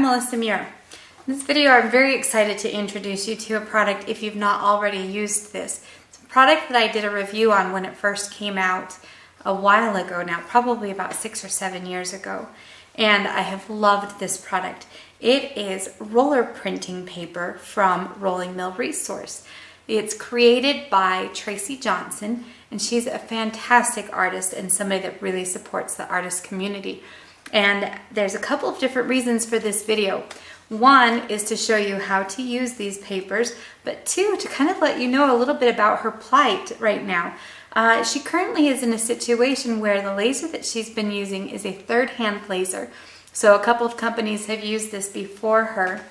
Melissa Muir. In this video, I'm very excited to introduce you to a product if you've not already used this. It's a product that I did a review on when it first came out a while ago now, probably about 6 or 7 years ago. And I have loved this product. It is roller printing paper from Rolling Mill Resource. It's created by Tracey Johnson, and she's a fantastic artist and somebody that really supports the artist community. And there's a couple of different reasons for this video. One is to show you how to use these papers, but two, to kind of let you know a little bit about her plight right now. She currently is in a situation where the laser that she's been using is a third-hand laser. So a couple of companies have used this before her,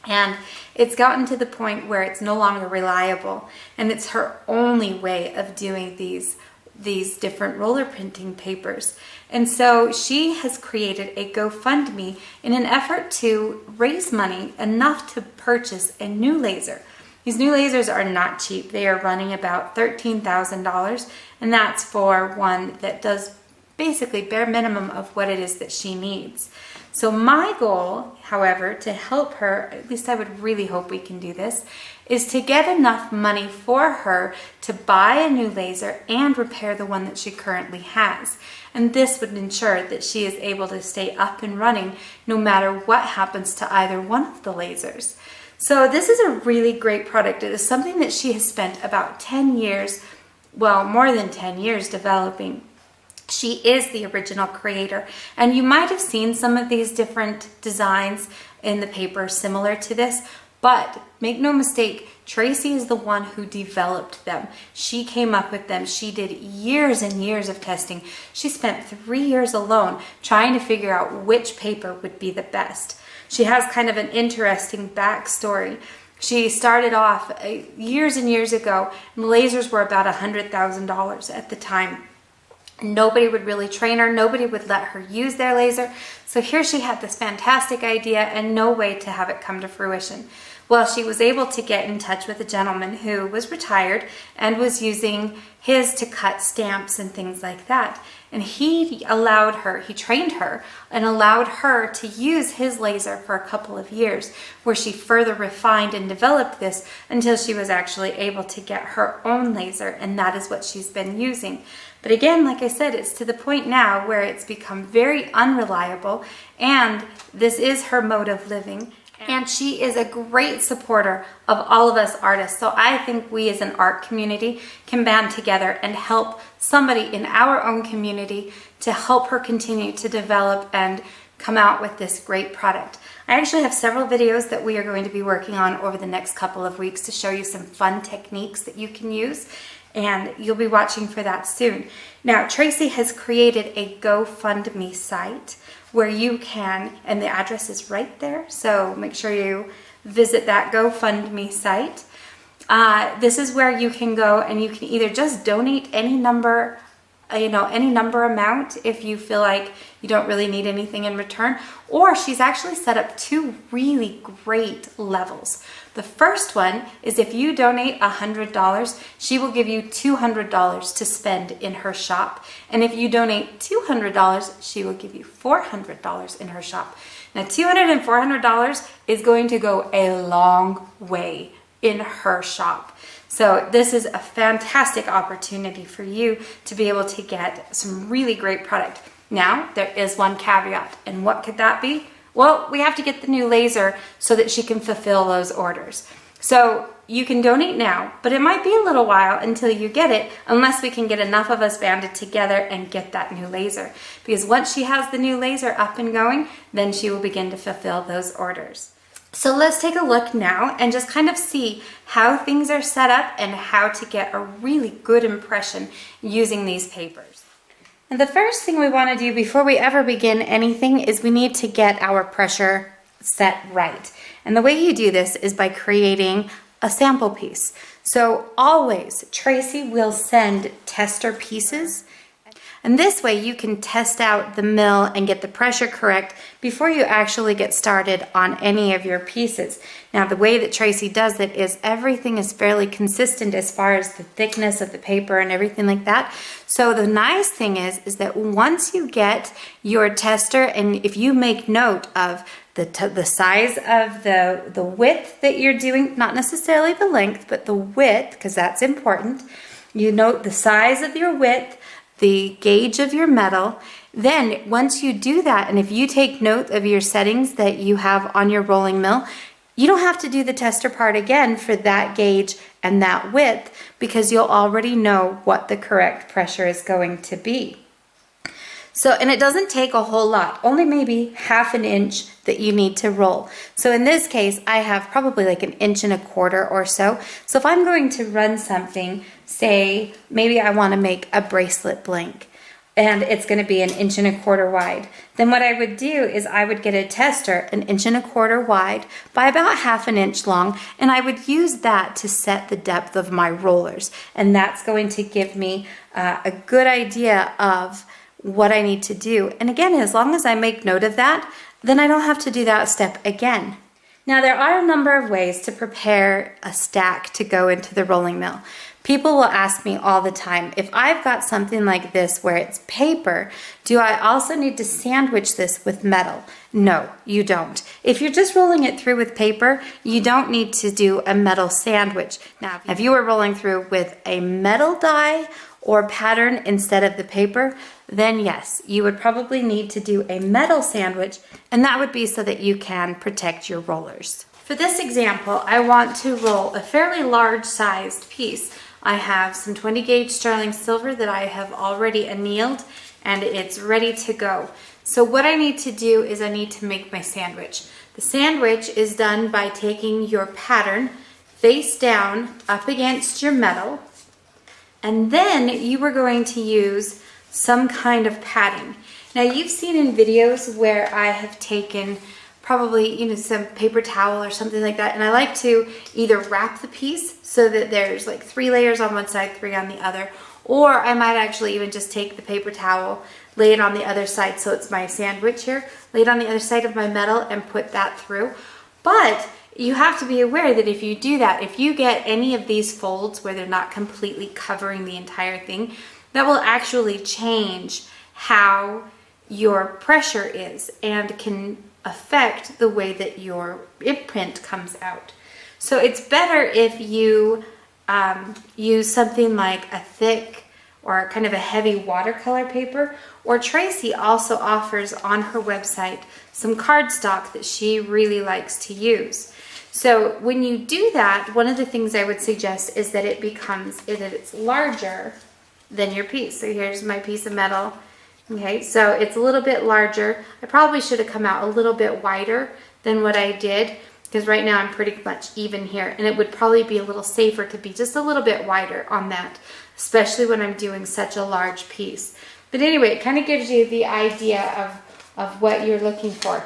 and it's gotten to the point where it's no longer reliable, and it's her only way of doing these different roller printing papers. And so she has created a GoFundMe in an effort to raise money enough to purchase a new laser. These new lasers are not cheap. They are running about $13,000, and that's for one that does basically bare minimum of what it is that she needs. So my goal, however, to help her, at least I would really hope we can do this, is to get enough money for her to buy a new laser and repair the one that she currently has. And this would ensure that she is able to stay up and running no matter what happens to either one of the lasers. So this is a really great product. It is something that she has spent about 10 years, well, more than 10 years developing. She is the original creator, and you might have seen some of these different designs in the paper similar to this, but make no mistake, Tracey is the one who developed them. She came up with them. She did years and years of testing. She spent 3 years alone trying to figure out which paper would be the best. She has kind of an interesting backstory. She started off years and years ago, and lasers were about $100,000 at the time. Nobody would really train her. Nobody would let her use their laser. So here she had this fantastic idea and no way to have it come to fruition. Well, she was able to get in touch with a gentleman who was retired and was using his to cut stamps and things like that. And he trained her and allowed her to use his laser for a couple of years, where she further refined and developed this until she was actually able to get her own laser, and that is what she's been using. But again, like I said, it's to the point now where it's become very unreliable, and this is her mode of living. And she is a great supporter of all of us artists. So I think we as an art community can band together and help somebody in our own community to help her continue to develop and come out with this great product. I actually have several videos that we are going to be working on over the next couple of weeks to show you some fun techniques that you can use, and you'll be watching for that soon. Now, Tracey has created a GoFundMe site where you can, and the address is right there, so make sure you visit that GoFundMe site. This is where you can go and you can either just donate any number, any number amount if you feel like you don't really need anything in return, or she's actually set up 2 really great levels. The first one is if you donate $100, she will give you $200 to spend in her shop. And if you donate $200, she will give you $400 in her shop. Now, $200 and $400 is going to go a long way in her shop. So this is a fantastic opportunity for you to be able to get some really great product. Now, there is one caveat, and what could that be? Well, we have to get the new laser so that she can fulfill those orders. So you can donate now, but it might be a little while until you get it, unless we can get enough of us banded together and get that new laser. Because once she has the new laser up and going, then she will begin to fulfill those orders. So let's take a look now and just kind of see how things are set up and how to get a really good impression using these papers. And the first thing we want to do before we ever begin anything is we need to get our pressure set right. And the way you do this is by creating a sample piece. So always, Tracey will send tester pieces, and this way you can test out the mill and get the pressure correct before you actually get started on any of your pieces. Now, the way that Tracey does it is everything is fairly consistent as far as the thickness of the paper and everything like that. So the nice thing is that once you get your tester, and if you make note of the size of the width that you're doing, not necessarily the length, but the width, because that's important. You note the size of your width, the gauge of your metal. Then once you do that, and if you take note of your settings that you have on your rolling mill, you don't have to do the tester part again for that gauge and that width, because you'll already know what the correct pressure is going to be. So, and it doesn't take a whole lot, only maybe half an inch that you need to roll. So in this case, I have probably like 1.25 inches or so. So if I'm going to run something, say maybe I want to make a bracelet blank, and it's going to be 1.25 inches wide, then what I would do is I would get a tester 1.25 inches wide by about half an inch long, and I would use that to set the depth of my rollers. And that's going to give me a good idea of what I need to do. And again, as long as I make note of that, then I don't have to do that step again. Now, there are a number of ways to prepare a stack to go into the rolling mill. People will ask me all the time, if I've got something like this where it's paper, do I also need to sandwich this with metal? No, you don't. If you're just rolling it through with paper, you don't need to do a metal sandwich. Now, if you were rolling through with a metal die or pattern instead of the paper, then yes, you would probably need to do a metal sandwich, and that would be so that you can protect your rollers. For this example, I want to roll a fairly large sized piece. I have some 20 gauge sterling silver that I have already annealed, and it's ready to go. So what I need to do is I need to make my sandwich. The sandwich is done by taking your pattern face down up against your metal, and then you are going to use some kind of padding. Now, you've seen in videos where I have taken probably, some paper towel or something like that, and I like to either wrap the piece so that there's like 3 layers on one side, 3 on the other, or I might actually even just take the paper towel, lay it on the other side, so it's my sandwich here, lay it on the other side of my metal and put that through. But you have to be aware that if you do that, if you get any of these folds where they're not completely covering the entire thing, that will actually change how your pressure is and can affect the way that your imprint comes out. So it's better if you use something like a thick or kind of a heavy watercolor paper, or Tracey also offers on her website some cardstock that she really likes to use. So when you do that, one of the things I would suggest is that it's larger than your piece. So here's my piece of metal. Okay, so it's a little bit larger. I probably should have come out a little bit wider than what I did, because right now I'm pretty much even here, and it would probably be a little safer to be just a little bit wider on that, especially when I'm doing such a large piece. But anyway, it kind of gives you the idea of what you're looking for.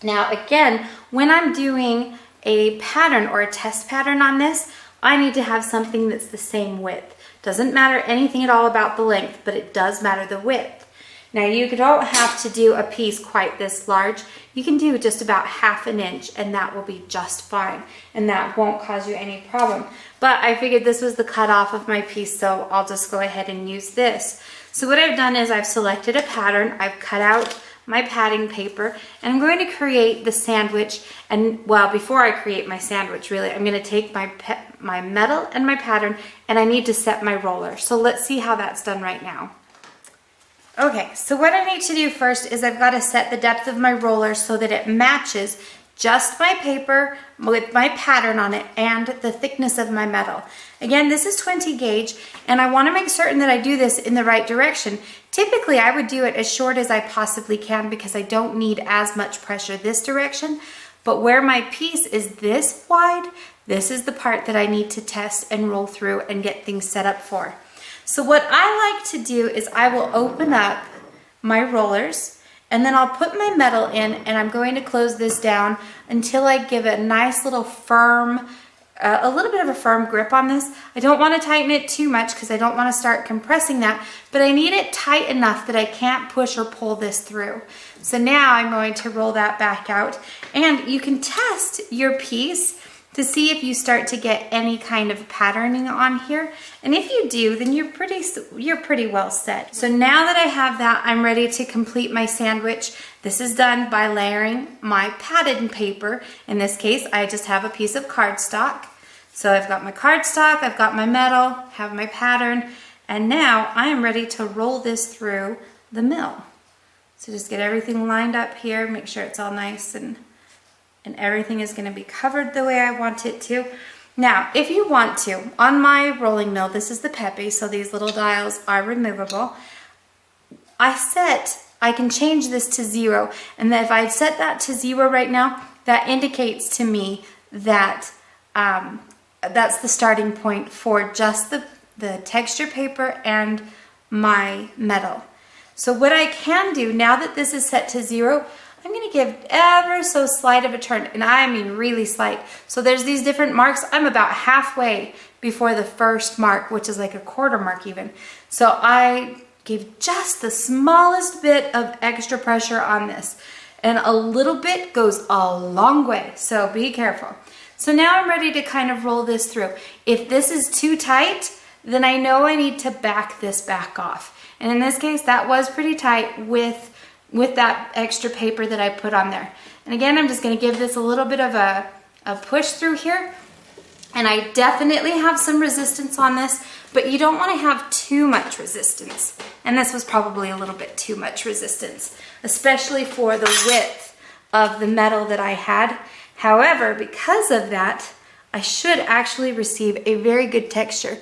Now again, when I'm doing a pattern or a test pattern on this, I need to have something that's the same width. Doesn't matter anything at all about the length, but it does matter the width. Now, you don't have to do a piece quite this large. You can do just about half an inch, and that will be just fine, and that won't cause you any problem. But I figured this was the cutoff of my piece, so I'll just go ahead and use this. So what I've done is I've selected a pattern, I've cut out my padding paper, and I'm going to create the sandwich. And well, before I create my sandwich, really, I'm going to take my metal and my pattern, and I need to set my roller. So let's see how that's done right now. Okay, so what I need to do first is I've got to set the depth of my roller so that it matches just my paper with my pattern on it and the thickness of my metal. Again, this is 20 gauge, and I want to make certain that I do this in the right direction. Typically, I would do it as short as I possibly can because I don't need as much pressure this direction, but where my piece is this wide, this is the part that I need to test and roll through and get things set up for. So what I like to do is I will open up my rollers, and then I'll put my metal in, and I'm going to close this down until I give it a nice little firm, a little bit of a firm grip on this. I don't want to tighten it too much because I don't want to start compressing that, but I need it tight enough that I can't push or pull this through. So now I'm going to roll that back out, and you can test your piece to see if you start to get any kind of patterning on here. And if you do, then you're pretty well set. So now that I have that, I'm ready to complete my sandwich. This is done by layering my padded paper. In this case, I just have a piece of cardstock. So I've got my cardstock, I've got my metal, have my pattern, and now I am ready to roll this through the mill. So just get everything lined up here, make sure it's all nice and everything is gonna be covered the way I want it to. Now, if you want to, on my rolling mill, this is the Pepe, so these little dials are removable. I can change this to 0, and then if I set that to 0 right now, that indicates to me that that's the starting point for just the texture paper and my metal. So what I can do, now that this is set to 0, I'm going to give ever so slight of a turn, and I mean really slight. So there's these different marks. I'm about halfway before the first mark, which is like a quarter mark even. So I gave just the smallest bit of extra pressure on this, and a little bit goes a long way, so be careful. So now I'm ready to kind of roll this through. If this is too tight, then I know I need to back this back off. And in this case, that was pretty tight with that extra paper that I put on there. And again, I'm just gonna give this a little bit of a push through here. And I definitely have some resistance on this, but you don't wanna have too much resistance. And this was probably a little bit too much resistance, especially for the width of the metal that I had. However, because of that, I should actually receive a very good texture.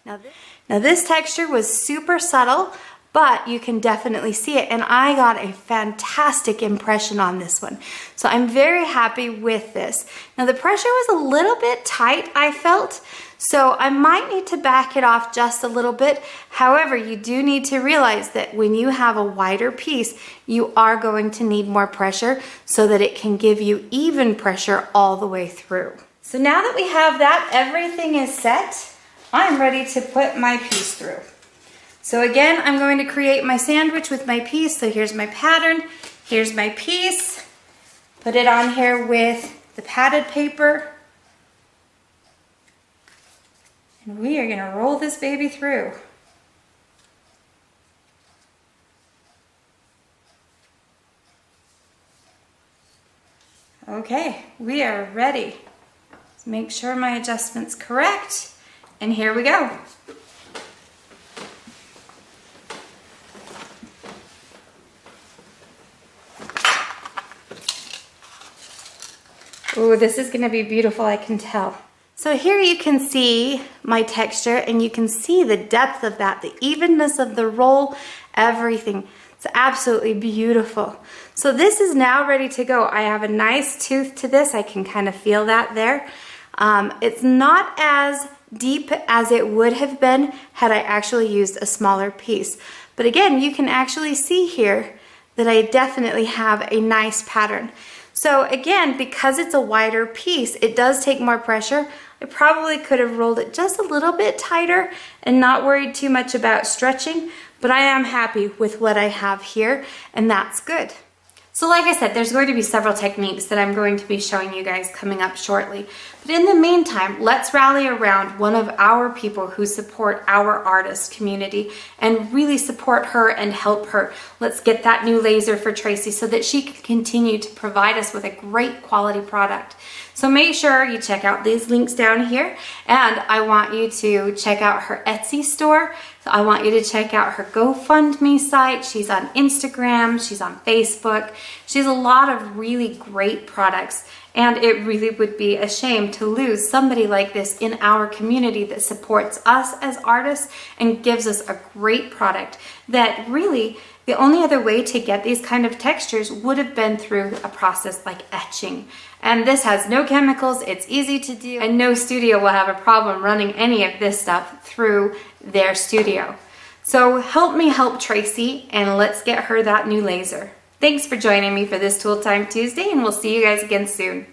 Now this texture was super subtle, but you can definitely see it, and I got a fantastic impression on this one. So I'm very happy with this. Now the pressure was a little bit tight, I felt, so I might need to back it off just a little bit. However, you do need to realize that when you have a wider piece, you are going to need more pressure so that it can give you even pressure all the way through. So now that we have that, everything is set, I'm ready to put my piece through. So again, I'm going to create my sandwich with my piece. So here's my pattern, here's my piece. Put it on here with the padded paper. And we are gonna roll this baby through. Okay, we are ready. Let's make sure my adjustment's correct. And here we go. Ooh, this is gonna be beautiful, I can tell. So here you can see my texture, and you can see the depth of that, the evenness of the roll, everything. It's absolutely beautiful. So this is now ready to go. I have a nice tooth to this. I can kind of feel that there. It's not as deep as it would have been had I actually used a smaller piece. But again, you can actually see here that I definitely have a nice pattern. So again, because it's a wider piece, it does take more pressure. I probably could have rolled it just a little bit tighter and not worried too much about stretching, but I am happy with what I have here, and that's good. So like I said, there's going to be several techniques that I'm going to be showing you guys coming up shortly. But in the meantime, let's rally around one of our people who support our artist community and really support her and help her. Let's get that new laser for Tracey so that she can continue to provide us with a great quality product. So make sure you check out these links down here, and I want you to check out her Etsy store. So I want you to check out her GoFundMe site. She's on Instagram, she's on Facebook. She has a lot of really great products, and it really would be a shame to lose somebody like this in our community that supports us as artists and gives us a great product that really the only other way to get these kind of textures would have been through a process like etching. And this has no chemicals, it's easy to do, and no studio will have a problem running any of this stuff through their studio. So help me help Tracey, and let's get her that new laser. Thanks for joining me for this Tool Time Tuesday, and we'll see you guys again soon.